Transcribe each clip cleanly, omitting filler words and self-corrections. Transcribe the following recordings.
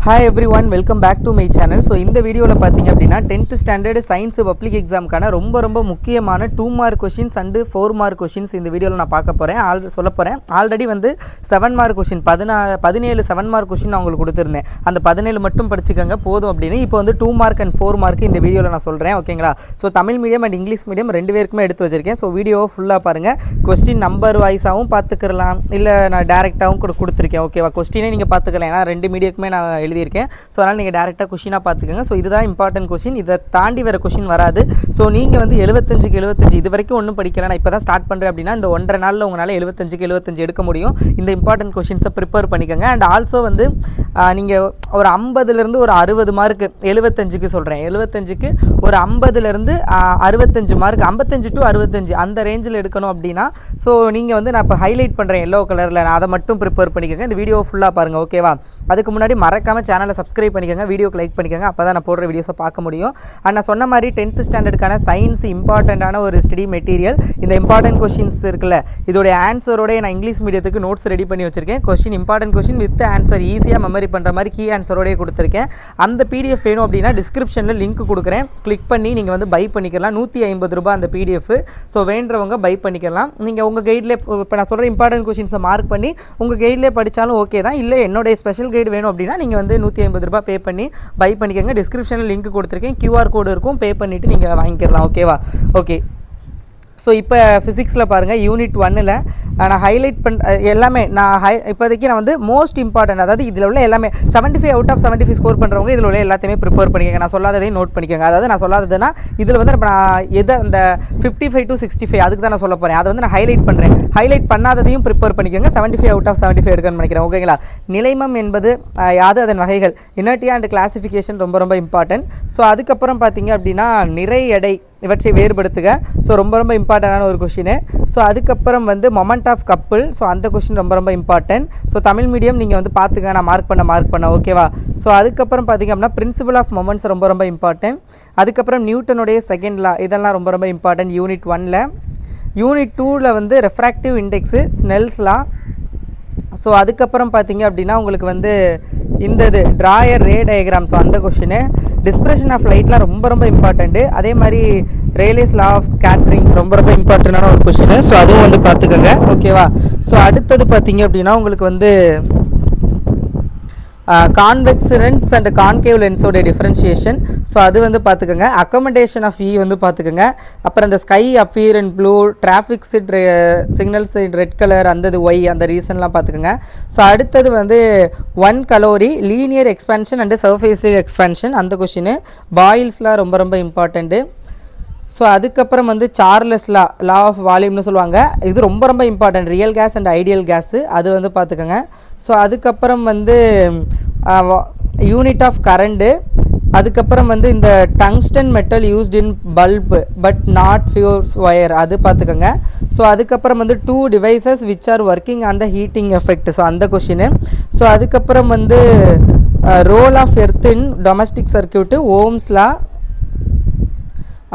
Hi every, welcome back to my channel. So இந்த வீடியோவில் பார்த்தீங்க அப்படின்னா 10th ஸ்டாண்டர்டு சயின்ஸ் பப்ளிக் எக்ஸாமுக்கான ரொம்ப முக்கியமான 2 mark questions and 4 mark questions இந்த வீடியோவில் நான் பார்க்க போகிறேன். சொல்ல போகிறேன். ஆல்ரெடி வந்து 7 மார்க் கொஷின் 17 7 மார்க் கொஷின் நான் உங்களுக்கு கொடுத்துருந்தேன். அந்த 17 மட்டும் படிச்சுக்கோங்க போதும் அப்படின்னு. இப்போ வந்து 2 மார்க் அண்ட் 4 மார்க் இந்த வீடியோவில் நான் சொல்கிறேன், ஓகேங்களா? So Tamil medium and English medium 2 பேருக்குமே எடுத்து வச்சிருக்கேன். ஸோ வீடியோவை ஃபுல்லாக பாருங்கள். கொஸ்டின் நம்பர் வைஸாகவும் பார்த்துக்கலாம், இல்லை நான் டேரெக்டாகவும் கொடுத்துருக்கேன், ஓகேவா? கொஸ்டினே நீங்கள் பார்த்துக்கலாம், ஏன்னா 2 மீடியக்குமே நான் எழுதியிருக்கேன். ஸோ அதனால் நீங்கள் டேரெக்டாக கொஷினாக பார்த்துக்கோங்க. ஸோ இதுதான் இம்பார்ட்டன்ட் கொஷின். இதை தாண்டி வேறு கொஷின் வராது. ஸோ நீங்கள் வந்து 75 இது வரைக்கும் ஒன்றும் படிக்கல, நான் இப்போ தான் ஸ்டார்ட் பண்ணுறேன் அப்படின்னா இந்த 1.5 நாளில் உங்களால் 75 எடுக்க முடியும். இந்த இம்பார்ட்டன்ட் கொஷின்ஸை ப்ரிப்பேர் பண்ணிக்கோங்க. அண்ட் ஆல்சோ வந்து நீங்கள் ஒரு 50லேருந்து ஒரு 60 மார்க்கு 75க்கு சொல்கிறேன், 75க்கு ஒரு 50லேருந்து 65 மார்க், 55 to 65 அந்த ரேஞ்சில் எடுக்கணும் அப்படின்னா ஸோ நீங்கள் வந்து நான் இப்போ ஹைலைட் பண்ணுறேன் எல்லோ கலரில், நான் அதை மட்டும் ப்ரிப்பேர் பண்ணிக்கோங்க. இந்த வீடியோ ஃபுல்லாக பாருங்கள், ஓகேவா? அதுக்கு முன்னாடி மறக்காமல் சேனலை சப்ஸ்கிரைப் பண்ணிக்கோங்க, வீடியோக்கு லைக் பண்ணிக்கோங்க, அப்போ தான் நான் போடுற வீடியோஸை பார்க்க முடியும். அண்ட் நான் சொன்ன மாதிரி 10th ஸ்டாண்டர்டுக்கான சயின்ஸ் இம்பார்ட்டண்ட்டான ஒரு ஸ்டடி மெட்டீரியல். இந்த இம்பார்ட்டன்ட் கொஷின்ஸ் இருக்குல்ல, இதோடைய ஆன்சரோட நான் இங்கிலீஷ் மீடியத்துக்கு நோட்ஸ் ரெடி பண்ணி வச்சிருக்கேன். Question important question with answer ஈஸியாக மெமரி பண்ணுற மாதிரி கீ ஆன்சரோடய கொடுத்துருக்கேன். அந்த பிடிஎஃப் வேணும் அப்படின்னா டிஸ்கிரிப்ஷனில் லிங்க் கொடுக்குறேன், கிளிக் பண்ணி நீங்கள் வந்து பை பண்ணிக்கலாம். 150 ரூபாய் அந்த பிடிஎஃப். ஸோ வேண்டவங்க பை பண்ணிக்கலாம். நீங்கள் உங்கள் கைட்லேயே இப்போ நான் சொல்கிற இம்பார்ட்டன்ட் கொஷின்ஸை மார்க் பண்ணி உங்கள் கைட்லேயே படித்தாலும் ஓகே தான். இல்லை என்னுடைய ஸ்பெஷல் கைடு வேணும் அப்படின்னா நீங்கள் வந்து 150 ரூபாய் பே பண்ணி பை பண்ணிக்கோங்க. டிஸ்கிரிப்ஷனில் லிங்க் கொடுத்துருக்கேன், QR கோடு இருக்கும், பே பண்ணிவிட்டு நீங்கள் வாங்கிக்கலாம், ஓகேவா? ஓகே. ஸோ இப்போ ஃபிசிக்ஸில் பாருங்கள், யூனிட் 1ல் நான் ஹைலைட் எல்லாமே இப்போதைக்கு நான் வந்து மோஸ்ட் இம்பார்ட்டன்ட், அதாவது இதில் உள்ள எல்லாமே 75 out of 75 ஸ்கோர் பண்ணுறவங்க இதில் உள்ள எல்லாத்தையுமே ப்ரிப்பேர் பண்ணிக்கோங்க. நான் சொல்லாததையும் நோட் பண்ணிக்கோங்க. அதாவது நான் சொல்லாததுன்னா இதில் வந்து இப்போ நான் எதை அந்த 55 to 65 அதுக்கு தான் நான் சொல்ல போகிறேன். அதை வந்து நான் ஹைலைட் பண்ணுறேன். ஹைலைட் பண்ணாததையும் ப்ரிப்பேர் பண்ணிக்கோங்க. 75 out of 75 எடுக்கணும்னு நினைக்கிறேன், ஓகேங்களா? நிலைமம் என்பது யாது, அதன் வகைகள், இனர்ட்டி அண்ட் கிளாசிஃபிகேஷன் ரொம்ப இம்பார்ட்டன்ட். ஸோ அதுக்கப்புறம் பார்த்தீங்க அப்படின்னா நிறை எடை இவற்றை வேறுபடுத்துக. ஸோ ரொம்ப இம்பார்ட்டண்டான ஒரு கொஷின். ஸோ அதுக்கப்புறம் வந்து மொமெண்ட் ஆஃப் கப்புள். ஸோ அந்த கொஷின் ரொம்ப இம்பார்ட்டன்ட். ஸோ தமிழ் மீடியம் நீங்கள் வந்து பார்த்துக்க, நான் மார்க் பண்ண ஓகேவா? ஸோ அதுக்கப்புறம் பார்த்திங்க அப்படின்னா பிரின்சிபல் ஆஃப் மொமெண்ட்ஸ் ரொம்ப இம்பார்ட்டன்ட். அதுக்கப்புறம் நியூட்டனுடைய செகண்ட் லா, இதெல்லாம் ரொம்ப இம்பார்ட்டன்ட் யூனிட் 1ல். யூனிட் 2ல் வந்து ரெஃப்ராக்டிவ் இண்டெக்ஸு, ஸ்னெல்ஸ் லா. ஸோ அதுக்கப்புறம் பார்த்திங்க அப்படின்னா உங்களுக்கு வந்து இந்த இது ட்ராயர் ரே டயக்ராம். ஸோ அந்த கொஷினு. டிஸ்பிரஷன் ஆஃப் லைட்லாம் ரொம்ப இம்பார்ட்டண்ட்டு. அதே மாதிரி ரேலியஸ் லா ஆஃப் ஸ்கேட்ரிங் ரொம்ப இம்பார்ட்டண்டான ஒரு கொஷினு. ஸோ அதுவும் வந்து பார்த்துக்கோங்க, ஓகேவா? ஸோ அடுத்தது பார்த்திங்க அப்படின்னா உங்களுக்கு வந்து கான்வெக்ஸ் லென்ஸ் அண்ட் கான்கேவ் லென்ஸோடைய டிஃப்ரென்ஷியேஷன். ஸோ அது வந்து பார்த்துக்கோங்க. அக்கமடேஷன் ஆஃப் வந்து பார்த்துக்கோங்க. அப்புறம் இந்த sky appear in blue, traffic signals in red colour, அந்த இது ஒய், அந்த ரீசன்லாம் பார்த்துக்கோங்க. ஸோ அடுத்தது வந்து 1 calorie, linear expansion and surface expansion, அந்த கொஷினு. பாயில்ஸ்லாம் ரொம்ப இம்பார்ட்டண்ட்டு. ஸோ அதுக்கப்புறம் வந்து சார்லஸ் லா ஆஃப் வால்யூம்னு சொல்லுவாங்க. இது ரொம்ப important. Real gas and ideal gas, அது வந்து பார்த்துக்கோங்க. ஸோ அதுக்கப்புறம் வந்து யூனிட் ஆஃப் கரண்ட்டு. அதுக்கப்புறம் வந்து இந்த tungsten metal used in bulb but not fuse wire, அது பார்த்துக்கோங்க. ஸோ அதுக்கப்புறம் வந்து 2 devices which are working on the heating effect. So அந்த கொஷினு. ஸோ அதுக்கப்புறம் வந்து role of earth in domestic circuit, ohm's law.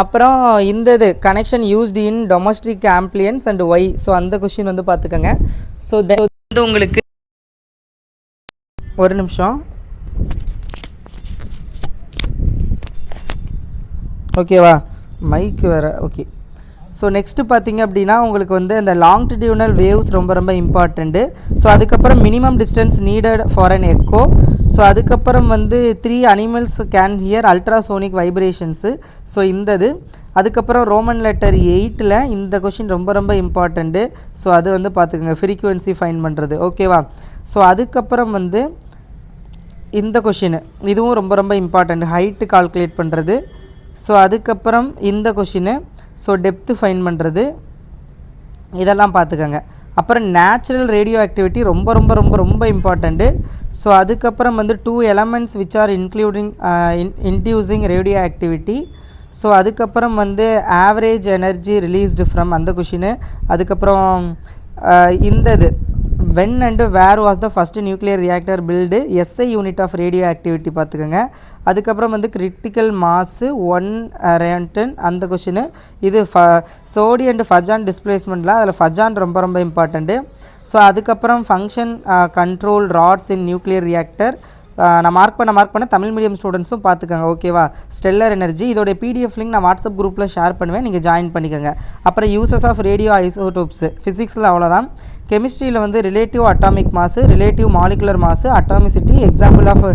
அப்புறம் இந்த இது connection used in domestic appliances and why. So அந்த கொஷின் வந்து பார்த்துக்கோங்க. ஸோ வந்து உங்களுக்கு ஒரு நிமிஷம், ஓகேவா? மைக்கு வேறு, ஓகே. ஸோ நெக்ஸ்ட்டு பார்த்திங்க அப்படின்னா உங்களுக்கு வந்து அந்த லாங்கிடியூனல் வேவ்ஸ் ரொம்ப இம்பார்ட்டண்ட்டு. ஸோ அதுக்கப்புறம் minimum distance needed for an echo. So அதுக்கப்புறம் வந்து 3 animals can hear ultrasonic vibrations. So இந்தது. அதுக்கப்புறம் ரோமன் லெட்டர் 8ல் இந்த கொஷின் ரொம்ப இம்பார்ட்டண்ட்டு. ஸோ அது வந்து பார்த்துக்கோங்க, ஃப்ரீக்குவென்சி ஃபைன் பண்ணுறது, ஓகேவா? ஸோ அதுக்கப்புறம் வந்து இந்த கொஷினு, இதுவும் ரொம்ப இம்பார்ட்டண்ட், ஹைட்டு கால்குலேட் பண்ணுறது. ஸோ அதுக்கப்புறம் இந்த கொஷினு, ஸோ டெப்த்து ஃபைன் பண்ணுறது, இதெல்லாம் பார்த்துக்கோங்க. அப்புறம் நேச்சுரல் ரேடியோ ஆக்டிவிட்டி ரொம்ப இம்பார்ட்டண்ட்டு. ஸோ அதுக்கப்புறம் வந்து 2 elements which are inducing radio activity. So அதுக்கப்புறம் வந்து ஆவரேஜ் எனர்ஜி ரிலீஸ்டு ஃப்ரம், அந்த கொஷினு. அதுக்கப்புறம் இந்த இது when and where was the first nuclear reactor built, SI unit of radioactivity பார்த்துக்கோங்க. அதுக்கப்புறம் வந்து கிரிட்டிக்கல் மாஸு 1 ரேண்டன், அந்த கொஷினு. இது சோடி அண்ட் ஃபஜான் டிஸ்பிளேஸ்மெண்ட்டில், அதில் ஃபஜான் ரொம்ப இம்பார்ட்டண்ட்டு. ஸோ அதுக்கப்புறம் function control rods in nuclear reactor. நான் மார்க் பண்ண தமிழ் மீடியம் ஸ்டூடெண்ட்ஸும் பார்த்துக்கோங்க ஓகேவா. ஸ்டெல்லர் எனர்ஜி இதோடைய பிடிஎஃப் லிங்க் நான் வாட்ஸ்அப் குரூப்பில் ஷேர் பண்ணுவேன், நீங்கள் ஜாயின் பண்ணிக்கோங்க. அப்புறம் யூசஸ் ஆஃப் ரேடியோ ஐசோடோப்ஸ் ஃபிசிக்ஸில் அவ்வளோதான். கெமிஸ்ட்ரியில் வந்து relative atomic mass, relative molecular mass, atomicity, example of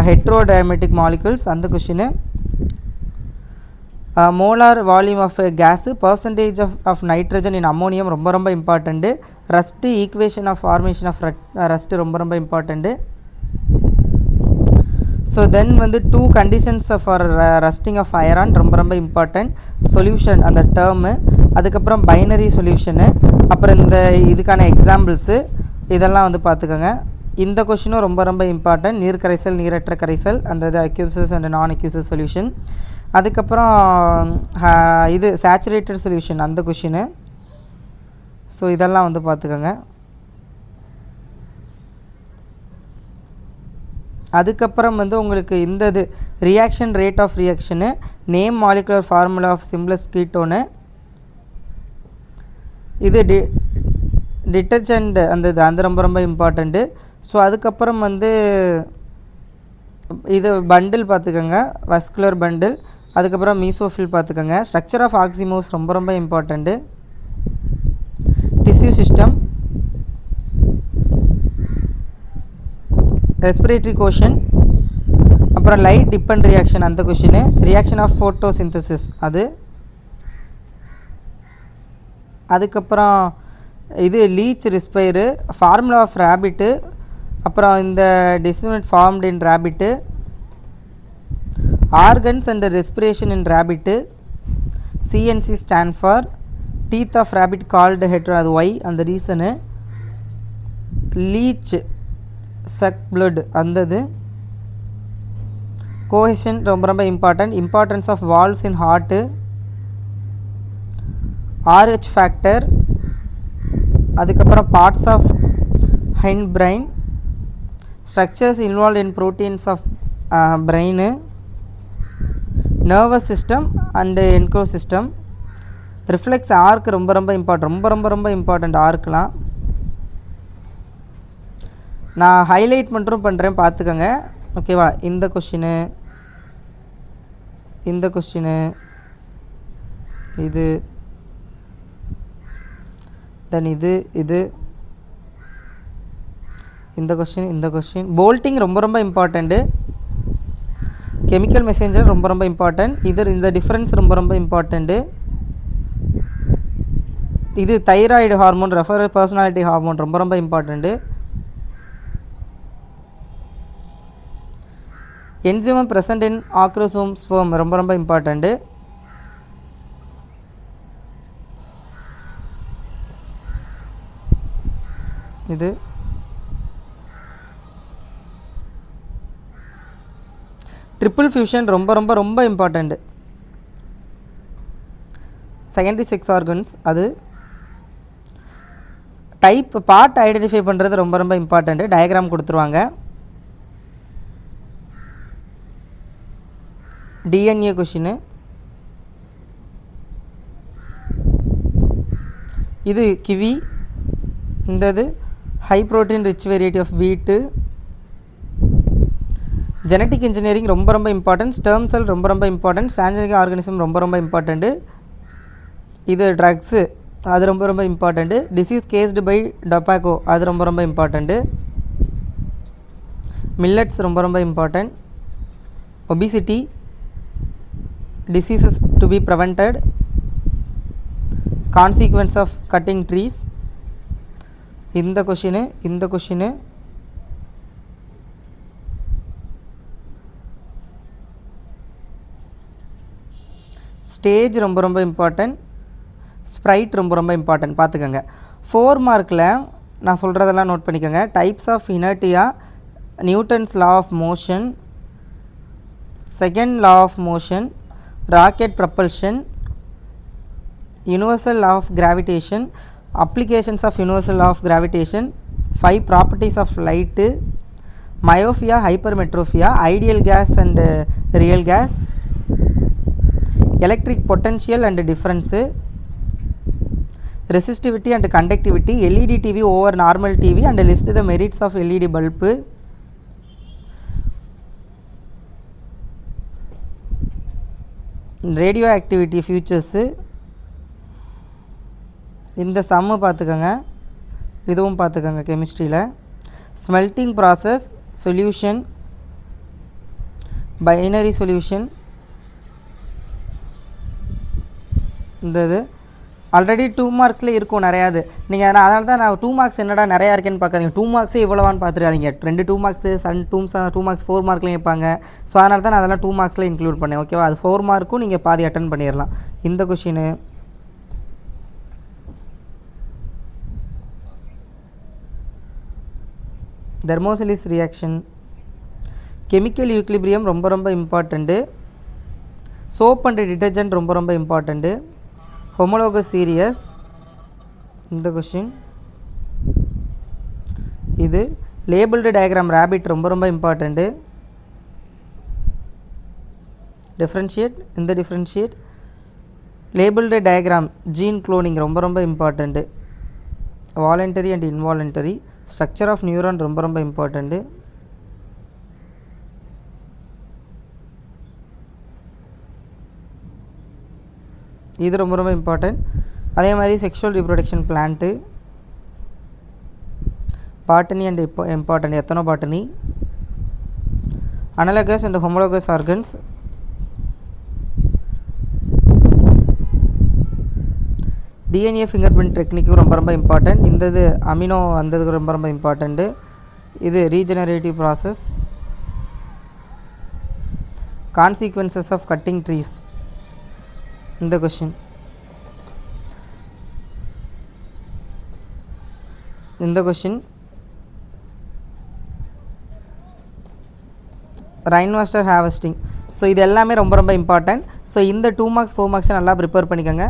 heterodiatomic molecules அந்த question. Molar volume of gas, percentage of nitrogen in ammonium ரொம்ப ரொம்ப important. Rust, equation of formation of rust ரொம்ப ரொம்ப important. So then வந்து 2 conditions for rusting of iron ரொம்ப ரொம்ப இம்பார்ட்டன்ட். Solution அந்த டேர்மு, அதுக்கப்புறம் பைனரி சொல்யூஷனு, அப்புறம் இந்த இதுக்கான எக்ஸாம்பிள்ஸு இதெல்லாம் வந்து பார்த்துக்கோங்க. இந்த கொஷினும் ரொம்ப ரொம்ப இம்பார்ட்டன்ட். நீர் கரைசல், நீரற்ற கரைசல், அந்த இது aqueous and non aqueous solution. அதுக்கப்புறம் இது சேச்சுரேட்டட் சொல்யூஷன் அந்த கொஷினு. ஸோ இதெல்லாம் வந்து பார்த்துக்கோங்க. அதுக்கப்புறம் வந்து உங்களுக்கு இந்த இது reaction rate of reaction, name molecular formula of simplest ketone, இது டிட்டர்ஜெண்ட் அந்த இது அந்த ரொம்ப ரொம்ப இம்பார்ட்டண்ட்டு. ஸோ அதுக்கப்புறம் வந்து இது பண்டில் பார்த்துக்கோங்க, வஸ்குலர் பண்டில், அதுக்கப்புறம் மீசோஃபில் பார்த்துக்கோங்க. ஸ்ட்ரக்சர் ஆஃப் ஆக்சிமோஸ் ரொம்ப ரொம்ப important. Tissue system, respiratory quotient, அப்புறம் லைட் டிபெண்ட் ரியாக்ஷன் அந்த கொஷினு, ரியாக்ஷன் ஆஃப் ஃபோட்டோசிந்தசிஸ் அது. அதுக்கப்புறம் இது leech respire, formula of rabbit, அப்புறம் இந்த டிசிமெண்ட் formed in rabbit, organs and respiration in rabbit, CNC stand for teeth of rabbit called hetero அது why அந்த ரீசனு, லீச் சக் பிளட் அந்தது. கோஹெஷன் ரொம்ப ரொம்ப important. Importance of Waals in heart, RH factor, அதுக்கப்புறம் parts of hind brain, structures involved in proteins of brain, nervous system and என்கோ system, reflex arc ரொம்ப ரொம்ப important ஆர்க்லாம். நான் highlight மட்டும் பண்ணுறேன் பார்த்துக்கோங்க ஓகேவா. இந்த கொஷினு இது தென் இது இந்த கொஷின் போல்ட்டிங் ரொம்ப இம்பார்ட்டண்ட்டு. கெமிக்கல் மெசேஞ்சர் ரொம்ப இம்பார்ட்டன்ட். இந்த டிஃப்ரென்ஸ் ரொம்ப இம்பார்ட்டண்ட்டு. இது thyroid hormone, referral personality hormone ரொம்ப important. Enzyme present in acrosome sperm ரொம்ப இம்பார்ட்டண்ட்டு. இது ட்ரிபிள் ஃபியூஷன் ரொம்ப இம்பார்ட்டண்ட்டு. செகண்டரி செக்ஸ் ஆர்கன்ஸ் அது. டைப் பார்ட் ஐடென்டிஃபை பண்ணுறது ரொம்ப இம்பார்ட்டண்ட்டு. டயக்ராம் கொடுத்துருவாங்க. DNA question. இது கிவி. இந்தது high protein rich variety of wheat. Genetic engineering ரொம்ப இம்பார்ட்டன்ட். ஸ்டெர்ம் செல் ரொம்ப இம்பார்ட்டன்ட். ஸ்ட்ரான்ஜெனிக் ஆர்கானிசம் ரொம்ப இம்பார்ட்டண்ட்டு. இது ட்ரக்ஸு அது ரொம்ப important. Diseases caused by tobacco அது ரொம்ப இம்பார்ட்டண்ட்டு. மில்லட்ஸ் ரொம்ப important. Obesity, diseases to be prevented, consequence of cutting trees. இந்த கொஷினு ஸ்டேஜ் ரொம்ப இம்பார்ட்டன்ட். ஸ்ப்ரைட் ரொம்ப இம்பார்ட்டன்ட் பார்த்துக்கோங்க. 4 மார்க்கில் நான் சொல்கிறதெல்லாம் நோட் பண்ணிக்கோங்க. Types of inertia, Newton's law of motion, second law of motion, rocket propulsion, universal law of gravitation, applications of universal law of gravitation, 5 properties of light, myopia, hypermetropia, ideal gas and real gas, electric potential and difference, resistivity and conductivity, LED TV over normal TV and list the merits of LED bulb, radio activity features, இந்த sum பார்த்துக்கோங்க, இதுவும் பார்த்துக்கோங்க கெமிஸ்ட்ரியில். Smelting process, solution, binary solution, இந்த இது already 2 மார்க்ஸில் இருக்கும் நிறையாது. நீங்கள் அதனால தான் நான் 2 மார்க்ஸ் என்னடா நிறையா இருக்கேன்னு பார்க்காதீங்க. 2 மார்க்ஸே இவ்வளோவான்னு பார்த்துருக்காதீங்க. 2 மார்க்ஸு 2 மார்க்ஸ் 4 மார்க்லையும் வைப்பாங்க. ஸோ அதனால தான் நான் அதெல்லாம் 2 மார்க்ஸில் இன்க்ளூட் பண்ணேன். ஓகேவா? அது 4 மார்க்கும் நீங்கள் பாதி அட்டன் பண்ணிடலாம். இந்த கொஷினு தெர்மோசிலிஸ் ரியாக்ஷன், கெமிக்கல் ஈக்லிபிரியம் ரொம்ப ரொம்ப இம்பார்ட்டண்ட்டு. சோப் அண்ட் டிட்டர்ஜென்ட் ரொம்ப ரொம்ப இம்பார்ட்டண்ட்டு. ஹோமோலோகஸ் சீரியஸ், இந்த கொஷின். இது லேபிள்டு டயக்ராம் ரேபிட் ரொம்ப ரொம்ப இம்பார்ட்டண்ட்டு. டிஃப்ரென்ஷியேட், இந்த differentiate. Labelled diagram gene cloning ரொம்ப ரொம்ப important. Voluntary and involuntary. Structure of neuron ரொம்ப ரொம்ப இம்பார்ட்டண்ட்டு. இது ரொம்ப ரொம்ப இம்பார்ட்டன்ட். அதே மாதிரி sexual reproduction plant, botany and important ethnobotany, analogous and homologous organs, DNA fingerprint டெக்னிக்கும் ரொம்ப ரொம்ப இம்பார்ட்டன்ட். இந்த இது அமினோ அந்ததுக்கு ரொம்ப ரொம்ப இம்பார்ட்டண்ட்டு. இது regenerative process, consequences of cutting trees, இந்த கொஷின். இந்த question rain water harvesting. So இது எல்லாமே ரொம்ப ரொம்ப இம்பார்ட்டன்ட். ஸோ இந்த 2 மார்க்ஸ் 4 மார்க்ஸை நல்லா ப்ரிப்பேர் பண்ணிக்கோங்க.